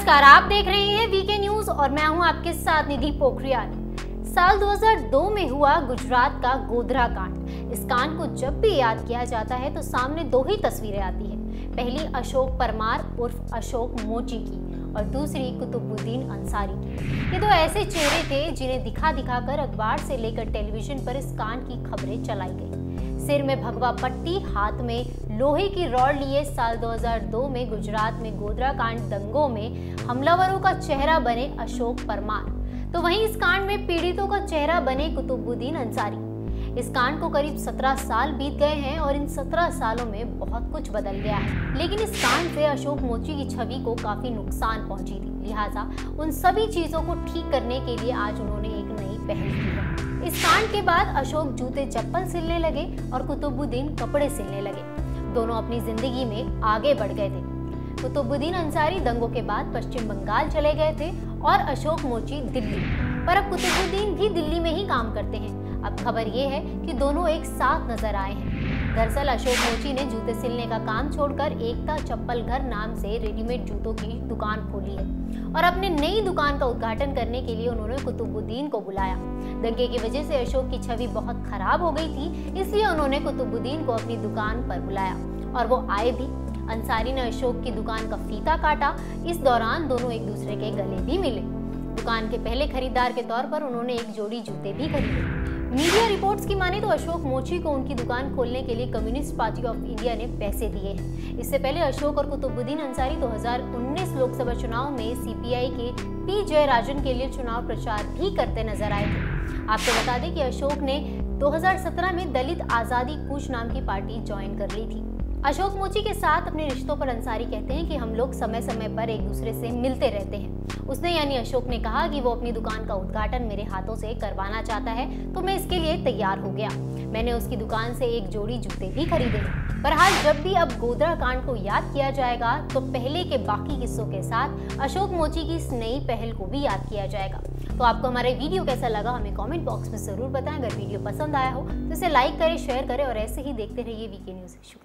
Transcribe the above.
नमस्कार, आप देख रहे हैं वीके न्यूज और मैं हूं आपके साथ निधि पोखरियाल। साल 2002 में हुआ गुजरात का गोधरा कांड। इस कांड को जब भी याद किया जाता है तो सामने दो ही तस्वीरें आती हैं। पहली अशोक परमार उर्फ अशोक मोची की और दूसरी कुतुबुद्दीन अंसारी की। ये दो ऐसे चेहरे थे जिन्हें दिखा कर अखबार से लेकर टेलीविजन पर इस कांड की खबरें चलाई गई। सिर में भगवा पट्टी, हाथ में लोहे की रॉड लिए साल 2002 में गुजरात में गोधरा कांड दंगों में हमलावरों का चेहरा बने अशोक परमार, तो वहीं इस कांड में पीड़ितों का चेहरा बने कुतुबुद्दीन अंसारी। इस कांड को करीब 17 साल बीत गए हैं और इन 17 सालों में बहुत कुछ बदल गया है, लेकिन इस कांड से अशोक मोची की छवि को काफी नुकसान पहुंची थी। लिहाजा उन सभी चीजों को ठीक करने के लिए आज उन्होंने एक नई पहल की है। इस कांड के बाद अशोक जूते चप्पल सिलने लगे और कुतुबुद्दीन कपड़े सिलने लगे। दोनों अपनी जिंदगी में आगे बढ़ गए थे। कुतुबुद्दीन अंसारी दंगों के बाद पश्चिम बंगाल चले गए थे और अशोक मोची दिल्ली, पर अब कुतुबुद्दीन भी दिल्ली में ही काम करते हैं। अब खबर ये है कि दोनों एक साथ नजर आए हैं। दरअसल अशोक मोची ने जूते सिलने का काम छोड़कर एकता चप्पल घर नाम से रेडीमेड जूतों की दुकान खोली है और अपने नई दुकान का उद्घाटन करने के लिए उन्होंने कुतुबुद्दीन को बुलाया। दंगे की वजह से अशोक की छवि बहुत खराब हो गई थी, इसलिए उन्होंने कुतुबुद्दीन को अपनी दुकान पर बुलाया और वो आए भी। अंसारी ने अशोक की दुकान का फीता काटा। इस दौरान दोनों एक दूसरे के गले भी मिले। दुकान के पहले खरीदार के तौर पर उन्होंने एक जोड़ी जूते भी खरीदे। मीडिया रिपोर्ट्स की माने तो अशोक मोची को उनकी दुकान खोलने के लिए कम्युनिस्ट पार्टी ऑफ इंडिया ने पैसे दिए हैं। इससे पहले अशोक और कुतुबुद्दीन अंसारी 2019 लोकसभा चुनाव में सीपीआई के पी जयराजन के लिए चुनाव प्रचार भी करते नजर आए थे। आपको बता दें कि अशोक ने 2017 में दलित आजादी कूच नाम की पार्टी ज्वाइन कर ली थी। अशोक मोची के साथ अपने रिश्तों पर अंसारी कहते हैं कि हम लोग समय समय पर एक दूसरे से मिलते रहते हैं। उसने यानी अशोक ने कहा कि वो अपनी दुकान का उद्घाटन मेरे हाथों से करवाना चाहता है, तो मैं इसके लिए तैयार हो गया। मैंने उसकी दुकान से एक जोड़ी जूते भी खरीदे। बहरहाल जब भी अब गोधरा कांड को याद किया जाएगा तो पहले के बाकी किस्सों के साथ अशोक मोची की इस नई पहल को भी याद किया जाएगा। तो आपको हमारा वीडियो कैसा लगा हमें कमेंट बॉक्स में जरूर बताएं। अगर वीडियो पसंद आया हो तो इसे लाइक करें, शेयर करें और ऐसे ही देखते रहिए वीके न्यूज। शुक्रिया।